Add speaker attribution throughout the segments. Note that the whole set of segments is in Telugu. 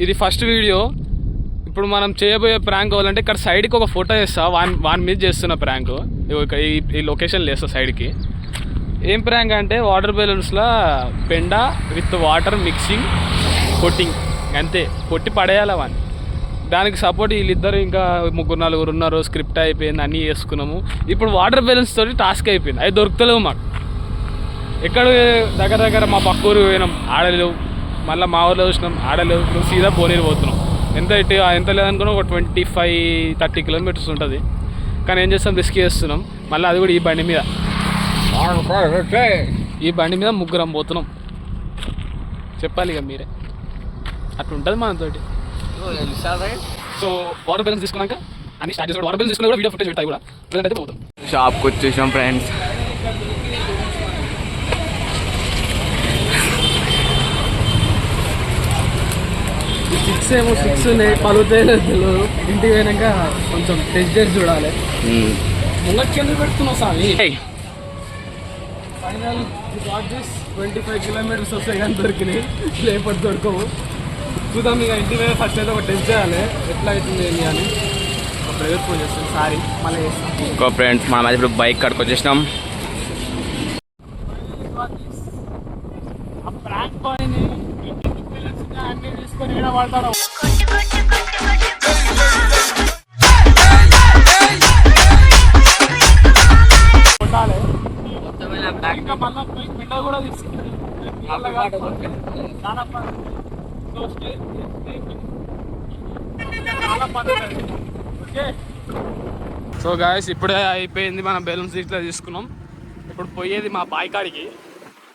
Speaker 1: ఇది ఫస్ట్ వీడియో. ఇప్పుడు మనం చేయబోయే ప్రాంక్ కావాలంటే ఇక్కడ సైడ్కి ఒక ఫోటో వేస్తా, వాన్ మీద చేస్తున్న ప్రాంక్. ఈ లొకేషన్ వేస్తా సైడ్కి. ఏం ప్రాంక్ అంటే వాటర్ బెలూన్స్లో పెండ విత్ వాటర్ మిక్సింగ్ కొట్టింగ్, అంతే. కొట్టి పడేయాలి వాడిని. దానికి సపోర్ట్ వీళ్ళిద్దరు ఇంకా 3-4 ఉన్నారు. స్క్రిప్ట్ అయిపోయింది, అన్నీ చేసుకున్నాము. ఇప్పుడు వాటర్ బెలూన్స్ తోటి టాస్క్ అయిపోయింది. అవి దొరుకుతలేవు మాకు. ఎక్కడ దగ్గర మా పక్క ఊరు పోయినాం, ఆడలేవు. మళ్ళీ మా ఊరిలో చూసినాం, ఆడలేవు. ఇప్పుడు సీదా పోనీరు పోతున్నాం. ఎంత లేదనుకున్నా ఒక 25-30 కిలోమీటర్స్ ఉంటుంది. కానీ ఏం చేస్తాం, రిస్క్ చేస్తున్నాం. మళ్ళీ అది కూడా ఈ బండి మీద ముగ్గురం పోతున్నాం. చెప్పాలి ఇక మీరే, అట్లా ఉంటుంది మనతోటి. సో వాటర్ బెలూన్స్ తీసుకున్నాక అన్ని స్టార్ట్ చేసుకోండి. వాటర్ బెలూన్స్ తీసుకున్నా కూడా వీడియో ఫుటేజ్ పెట్టాయి కూడా. ప్రజెంట్ అయితే పోతాం.
Speaker 2: షాప్కి వచ్చేసాం ఫ్రెండ్స్.
Speaker 1: సిక్స్ పలుతాయి. ఇంటికి పోయినాక కొంచెం టెస్ట్ చేసి చూడాలి. ముంగట్కి ఎందుకు పెడుతున్నావు సామి? ఫైనల్ 25 కిలోమీటర్స్ వస్తాయి కానీ దొరికినాయి, లేకపోతే దొరకవు. చూద్దాం ఇక. ఇంటి మీద ఫస్ట్ అయితే ఒక టెస్ట్ చేయాలి, ఎట్లా అవుతుంది ఏంటి అని. ఒక ప్రైవేట్ ఫోన్ చేస్తాం, సారీ మళ్ళీ చేస్తాం.
Speaker 2: ఇంకో ఫ్రెండ్స్ మనం ఇప్పుడు బైక్ కడుకు వచ్చేసినాం.
Speaker 1: అన్ని తీసుకొని వాడతాడు. కొట్టాలి ఇంకా మళ్ళీ పిండ కూడా తీసుకుంటాం. సో గాయస్ ఇప్పుడే అయిపోయింది. మనం బెలూన్స్ ఇట్లా తీసుకున్నాం. ఇప్పుడు పోయేది మా బాయ్ కాడికి.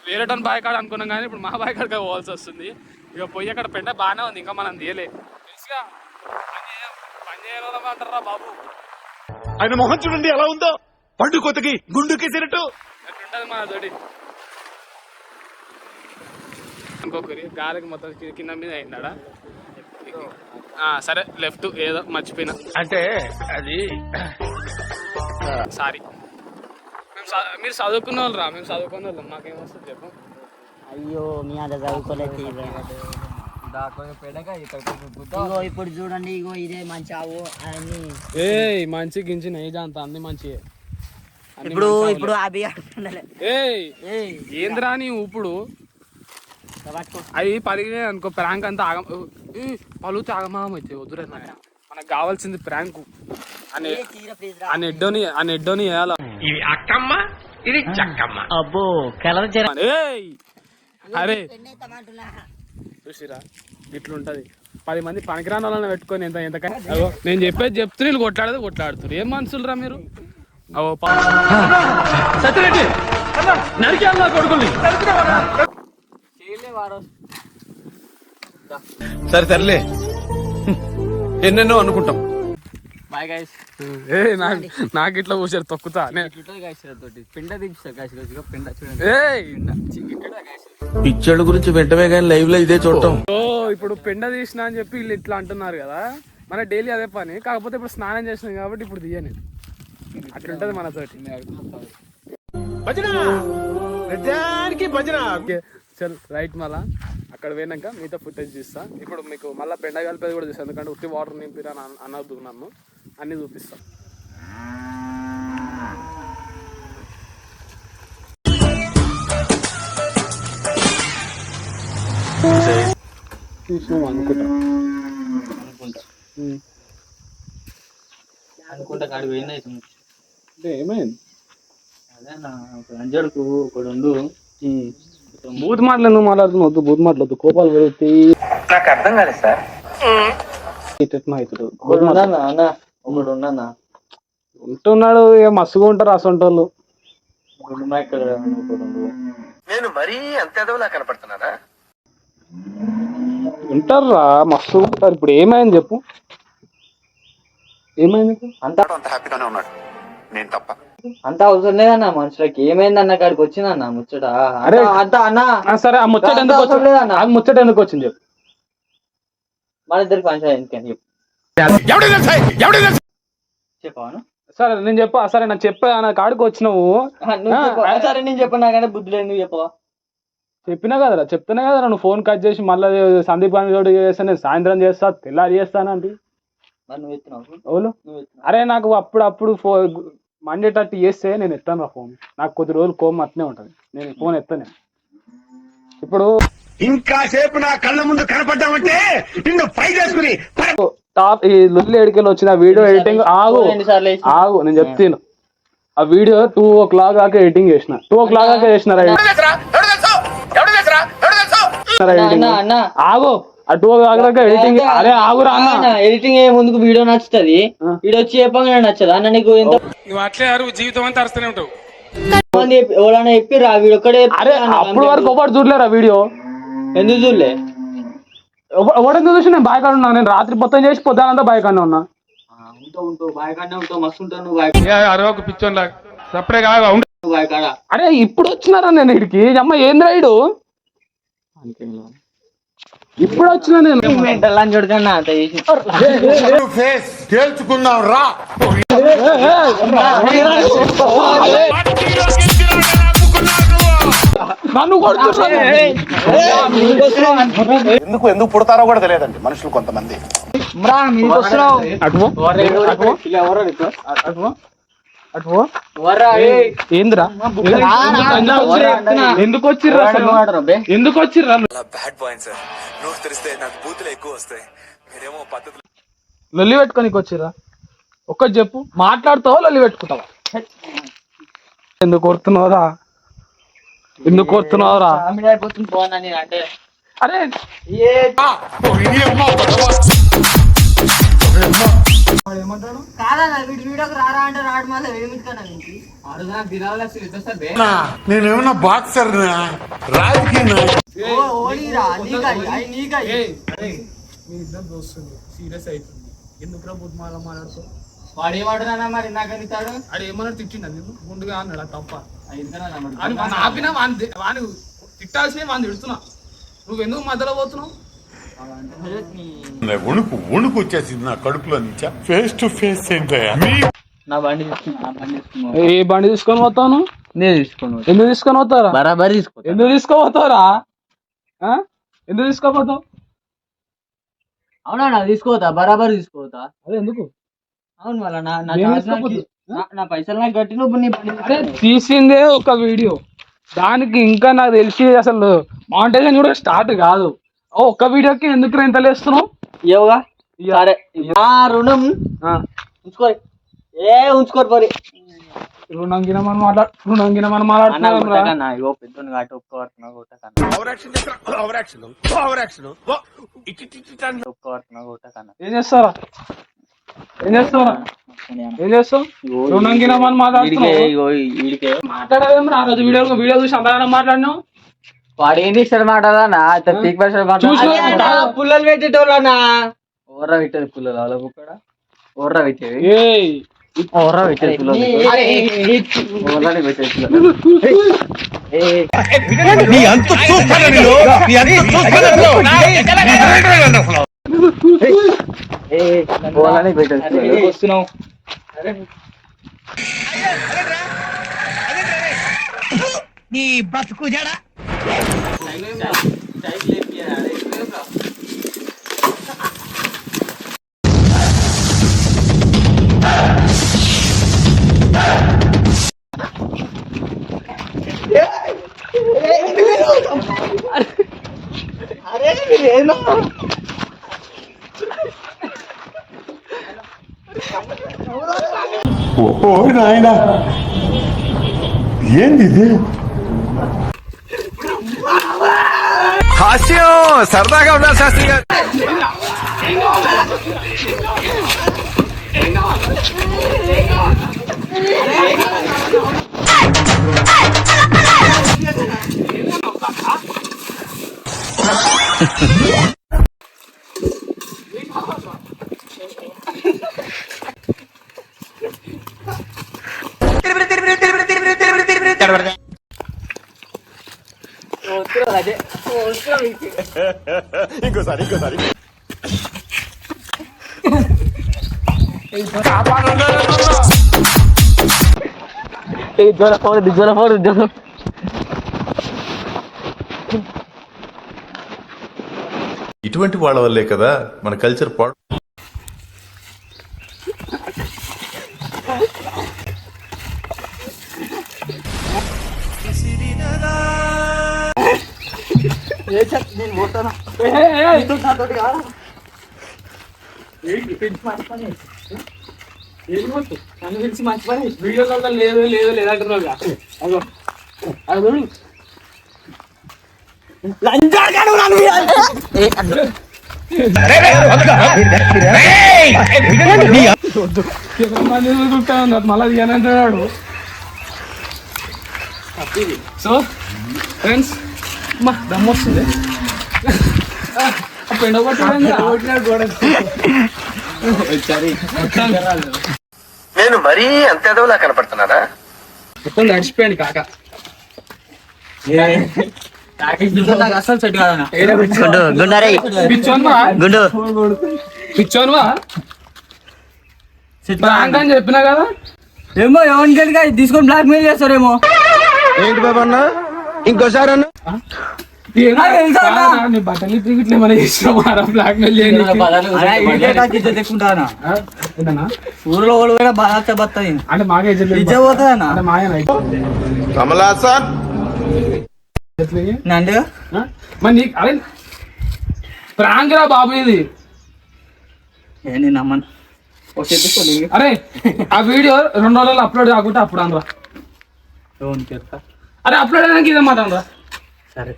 Speaker 1: వేరే టన్ బాయ్ కాడ అనుకున్నాం కానీ ఇప్పుడు మా బాయ్ కాడికి పోవాల్సి వస్తుంది. ఇక పోయి అక్కడ పెంట బాగానే ఉంది, ఇంకా మనం తీయలే. తెలుసుగా పని చేయాలంటారా బాబు.
Speaker 3: ఆయన మొహం చూడండి ఎలా ఉందో, పండు కొత్తకి గుండుకి తిరట్టు
Speaker 1: అట్లుంటది మనతోటి. ఇంకొకరి గాలికి మొత్తం కింద మీద అయిందాడా. సరే లెఫ్ట్ ఏదో మర్చిపోయినా
Speaker 3: అంటే అది
Speaker 1: సారీ. మీరు చదువుకున్న వాళ్ళు రా, మేము చదువుకున్న వాళ్ళం, మాకేమొస్తుంది చెప్పు.
Speaker 4: అయ్యో మీ అంత చదువుకోలేదు. ఇప్పుడు చూడండి, ఇగో ఇదే మంచి ఆవు అన్ని.
Speaker 1: ఏ మంచి గించి నెయ్యి అంత అన్ని మంచి.
Speaker 4: ఇప్పుడు అవి
Speaker 1: ఏంద్రా నీ ఇప్పుడు అవి పరిగినాయి అనుకో, ప్రాంక్ అంతా పలుతే ఆగమాగం అయితే వద్దురే. మనకు కావాల్సింది ప్రాంక్ అని ఎడ్డోని వేయాల.
Speaker 3: ఇది అక్కమ్మ, ఇది చక్కమ్మ.
Speaker 4: అబ్బో కలర్.
Speaker 1: అరే చూసిరా ఇట్లుంటది. 10 మంది పనికిరాని వాళ్ళని పెట్టుకొని ఎంత నేను చెప్పేది చెప్తే వీళ్ళు కొట్లాడుతున్నారు. ఏం మనుషులు రా మీరు.
Speaker 3: సరే సర్లే, ఎన్నెన్నో అనుకుంటాం.
Speaker 4: Bye guys.
Speaker 1: నాకు ఇట్లా కూర్చారు తొక్కుతా.
Speaker 4: పిండ
Speaker 3: పిచ్చోళ్ళ గురించి వెంటనే కానీ లైవ్ లో ఇదే చూడటం.
Speaker 1: ఇప్పుడు పెండ తీసిన అని చెప్పి వీళ్ళు ఇట్లా అంటున్నారు కదా. మన డైలీ అదే పని, కాకపోతే ఇప్పుడు స్నానం చేసినాం కాబట్టి ఇప్పుడు తీయని. అట్లుంటది మనతోటి. చల్ రైట్. మళ్ళా అక్కడ పోయినాక మీతో ఫుటేజ్ చూస్తా. ఇప్పుడు మీకు మళ్ళీ పెండ కలిపేది కూడా చూస్తాను, ఎందుకంటే ఉత్తి వాటర్ నింపిరా అన్నది నన్ను అన్నీ చూపిస్తాం. చూసినాం
Speaker 4: అనుకుంటా కాడి పోయింది.
Speaker 1: ఏమైంది?
Speaker 4: అదేనా అంజడుకు ఒకడు ఉండు.
Speaker 1: బూత్ మాటలు ఎందుకు మాట్లాడుతున్నావు? వద్దు బూత్ మాటలు, కోపాలు పెరుగుతాయి.
Speaker 2: నాకు అర్థం కాలేదు సార్.
Speaker 1: ఉంటున్నాడు మస్తుగా ఉంటారు అసంటోళ్ళు.
Speaker 2: నేను మరీ అంత ఎదవలా కనపడుతున్నానా?
Speaker 1: ఉంటారా మస్తుగా ఉంటారు. ఇప్పుడు ఏమైంది చెప్పు, ఏమైంది?
Speaker 2: అంత హ్యాపీగానే ఉన్నాడు, నేను తప్ప.
Speaker 4: అంత అవసరం లేదన్న మనుషులకి. ఏమైందన్న కాడికి వచ్చిందన్న ముచ్చట.
Speaker 1: అరే
Speaker 4: అంత అన్న
Speaker 1: సరే, ఆ ముచ్చట ఎందుకు వచ్చింది? ఆ ముచ్చట ఎందుకు వచ్చింది చెప్పు.
Speaker 4: మన ఇద్దరికి పంచాయతీ ఎందుకని చెప్పు. చెప్పాను.
Speaker 1: సరే నేను చెప్పా. సరే నాకు చెప్పా, నా కాడికి వచ్చినావు.
Speaker 4: సరే నేను చెప్పను, నాకంటే బుద్ధి లేదు, నువ్వు చెప్పవా?
Speaker 1: చెప్పినా కదరా, చెప్తున్నా కదరా, నువ్వు ఫోన్ కట్ చేసి మళ్ళీ సందీప్ గారి తోటి చేస్తా, నేను సాయంత్రం చేస్తా, తెల్లారి చేస్తానంటే
Speaker 4: నువ్వు ఎత్తున్నావు
Speaker 1: ఎవరు?
Speaker 4: నువ్వు ఎత్తున్నావు
Speaker 1: అరే నాకు అప్పుడు మండేటట్టు చేస్తే నేను ఎత్తాను ఫోన్. నాకు కొద్ది రోజులు కోపం అట్నే ఉంటుంది, నేను ఫోన్ ఎత్తాను. ఇప్పుడు
Speaker 3: ఇంకా సేపు నా కళ్ళ ముందు కనపడ్డామంటే నిన్ను పై చేసుకుని
Speaker 1: టాప్ ఈ లొల్లి ఎడికెళ్ళి వచ్చిన వీడియో ఎడిటింగ్ ఆగు నేను చెప్తాను. ఆ వీడియో 2 o'clock దాకా ఎడిటింగ్ చేసిన, 2 o'clock దాకా చేసినారా ఆగు, ఆ 2 o'clock దాకా ఎడిటింగ్. అరే ఆగురా అన్న,
Speaker 4: ఎడిటింగ్ అయ్యే ముందుకు వీడియో నచ్చుతుంది, వీడియో వచ్చి చెప్పంగా నచ్చదు అన్న. నీకు ఎంత
Speaker 5: అట్లే జీవితం అంతా అరుస్తూనే ఉంటావు.
Speaker 4: మంది ఎవరైనా చెప్పిర్రు ఆ వీడియో ఒక్కడే?
Speaker 1: అరే అప్పుడు వరకు ఒకటి చూడలేరా వీడియో?
Speaker 4: ఎందుకు చూడలే?
Speaker 1: ఒకటెందుకు చూసి నేను బాయ్ కాడ ఉన్నా, నేను రాత్రి మొత్తం చేసి పొద్దునంతా బాయ్ కాడనే ఉన్నా.
Speaker 4: ఉంటావు బాయ్ కాడనే ఉంటావు, మస్తు ఉంటావు నువ్వు
Speaker 5: అరవకు పిచ్చోన్ లాగా సపరే కాగా
Speaker 4: బాయ్ కాడ.
Speaker 1: అరే ఇప్పుడు వచ్చినారా నేను ఇడికి, అమ్మ ఏంద్రా ఇడు, ఇప్పుడు వచ్చినా నేను
Speaker 4: మెంటల్ అని చూడకన్నా అంత చేసి
Speaker 3: తేల్చుకుందాం రా.
Speaker 1: నన్ను
Speaker 2: ఎందుకు పుడతారో కూడా తెలియదండి మనుషులు కొంతమంది.
Speaker 1: ఏంద్రా ఎందుకు వచ్చిర్రా, ఎందుకు వచ్చిర్రా?
Speaker 6: బ్యాడ్ పాయింట్ సార్, నోరు తెరిస్తే నాకు బూతులు ఎక్కువ వస్తాయి, మీరేమో పద్ధతులు.
Speaker 1: లొల్లి పెట్టుకోనికి వచ్చిర్రా? ఒక్కటి చెప్పు, మాట్లాడుతావా లొల్లి పెట్టుకుంటావా? ఎందుకు కొడుతున్నావురా, ఎందుకు కొడుతున్నావురా?
Speaker 4: అయిపోతుంది ఫోన్ అని అంటే
Speaker 1: అరే
Speaker 4: కాదా వీడియోకి రారా అంటే రాడు మళ్ళీ ఏమిస్తాను
Speaker 3: నేనేమన్నా బాక్సర్ రాజకీయ
Speaker 1: సీరియస్ అవుతుంది, ఎందుకు బుద్ధిమాల మాట్లాడుతూ? వాడు ఏమాడుతున్నా మరి నాకు అనితాడు, వాడు ఏమన్నా తిట్టిండ నేను గుండుగా అన్నాడు, తప్ప ఆపినా వాడిని తిట్టాల్సిన వాడిని తిడుతున్నా, నువ్వు ఎందుకు మధ్యలో పోతున్నావు?
Speaker 3: వణుకు వచ్చేసింది నా కడుపులో నుంచా. ఫేస్ టు ఫేస్ ఏంటయ్యా?
Speaker 4: నా బండి తీసుకున్నా.
Speaker 1: ఏ బండి తీసుకొని పోతాను?
Speaker 4: నేను తీసుకోను.
Speaker 1: ఎందుకు తీసుకొని పోతారా?
Speaker 4: బరాబర్ తీసుకో.
Speaker 1: ఎందుకు తీసుకోపోతావురా? ఎందుకు తీసుకోపోతావు?
Speaker 4: అవునా తీసుకోతా, బరాబర్ తీసుకోతా.
Speaker 1: అదే ఎందుకు?
Speaker 4: అవును మళ్ళా నా పైసలు నాకు కట్టి నువ్వు నీ
Speaker 1: అరే తీసిందే ఒక వీడియో, దానికి ఇంకా నాకు తెలిసి అసలు మానిటైజేషన్ కూడా స్టార్ట్ కాదు. ఒక్క వీడియోకి ఎందుకు ఎంత లేస్తున్నావు?
Speaker 4: ఇవ్వగా సరే రుణం ఉంచుకోరి, ఉంచుకోరు పోరి.
Speaker 1: రుణం గిన మనం మాట్లాడుతున్నాం.
Speaker 4: పెద్దోని కాటి ఒప్పుకోవడుతున్నా
Speaker 1: ఏం చేస్తావు? రుణం గిన మనం మాట్లాడేం రా, రోజు వీడియో చూసి అంతగానో మాట్లాడినావు.
Speaker 4: వాడు ఏం తీస్తాడు మాట్లాడాలన్నా, పుల్లలు పెట్టేటోళ్ళనా? ఓర్రా పెట్టేది పుల్లలు, అలా కూడా ఓర్రా పెట్టేది, ఓర్రా పెట్టేది పుల్లలు, ఓర్రాని పెట్టేది పుల్లలు. ఓర్రాని పెట్టేది వస్తున్నావు.
Speaker 7: నీ బతుకు జడా
Speaker 3: ఓ నాయన ఏంది ఇది?
Speaker 6: హాస్యం సరదాగా ఉండాలి శాస్త్రి గారు.
Speaker 3: ఇంకోసారి
Speaker 4: జ్వర పోరు
Speaker 8: ఇటువంటి వాళ్ళ వల్లే కదా మన కల్చర్ పాడు.
Speaker 1: వీడియోలో లేదు లేదు లేదంటున్నావు మళ్ళీ అంటాడు. సో ఫ్రెండ్స్ మా దమ్ము వస్తుంది.
Speaker 2: నేను మరీ అంత ఎదవలా కనపడుతున్నారా?
Speaker 1: మొత్తం నడిచిపోయాడు కాక.
Speaker 4: అసలు సెట్ కాదన్నా.
Speaker 1: పిచ్చోన్వా ప్రాంక్ అని చెప్పినా కదా.
Speaker 4: ఏమో ఎవరికైనా తీసుకొని బ్లాక్ మెయిల్ చేస్తారేమో.
Speaker 2: ఏంటి బాబా అన్న ఇంకోసారి అన్న
Speaker 1: నీ బట్టలు ఇట్లా ఏమైనా చేసినా బ్లాక్ మెయిల్ చేయండి.
Speaker 4: ఊర్లో వాళ్ళు కూడా బాగా బతాయి
Speaker 1: అంటే మాకే
Speaker 4: పోతుందన్నా.
Speaker 1: అంటే మాయన
Speaker 2: కమలాసన్
Speaker 4: నండిగా
Speaker 1: మరి నీకు అరే ప్రాంక్ రా బాబు ఇది.
Speaker 4: ఏంటి నమ్మను.
Speaker 1: అరే ఆ వీడియో 2 రోజుల్లో అప్లోడ్ కాకుంటే అప్పుడు అనరా. అరే అప్లోడ్ అయినాక ఇదే మాట అనరా.
Speaker 4: సరే